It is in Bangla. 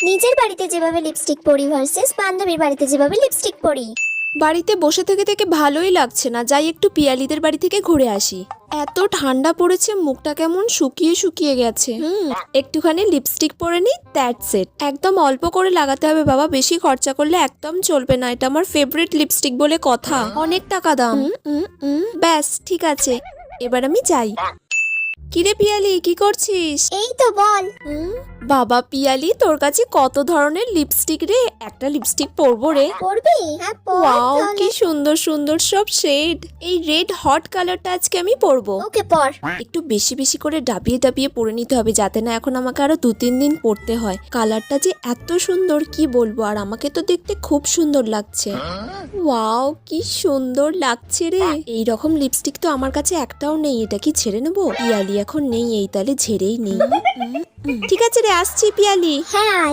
নিজের বাড়িতে যেভাবে লিপস্টিক পরি ভার্সেস বান্ধবীর বাড়িতে যেভাবে লিপস্টিক পরি। বাড়িতে বসে থেকে থেকে ভালোই লাগছে না, যাই একটু পিয়ালিদের বাড়ি থেকে ঘুরে আসি। এত ঠান্ডা পড়েছে, মুখটা কেমন শুকিয়ে শুকিয়ে গেছে। একটুখানি লিপস্টিক পরে নি, দ্যাটস ইট। একদম অল্প করে লাগাতে হবে বাবা, বেশি খরচা করলে একদম চলবে না। এটা আমার ফেভারিট লিপস্টিক বলে কথা, অনেক টাকা দাম। ব্যাস ঠিক আছে, এবার আমি যাই। কিরে পিয়ালি, কি করছিস? এই তো বল। বাবা পিয়ালি, তোর কাছে কত ধরনের লিপস্টিক রে, একটা লিপস্টিক পরবো রে। পরবি? হ্যাঁ পর ওয়াও, তাহলে। কি সুন্দর সুন্দর সব শেড। এই রেড হট কালারটা আজকে আমি পরবো। ওকে পর। একটু বেশি বেশি করে ডাবিয়ে ডাবিয়ে পরে নিতে হবে, যাতে না এখন আমাকে আরো 2-3 দিন পরতে হয়। কালারটা যে এত সুন্দর কি বলবো, আর আমাকে তো দেখতে খুব সুন্দর লাগছে। ওয়াও, কি সুন্দর লাগছে রে। এই রকম লিপস্টিক তো আমার কাছে একটাও নেই, এটা কি ছেড়ে নেবো? পিয়ালি এখন নেই, এই তাহলে ঝেড়েই নেই। ঠিক আছে রে, আসছি পিয়ালি। হ্যাঁ আয়।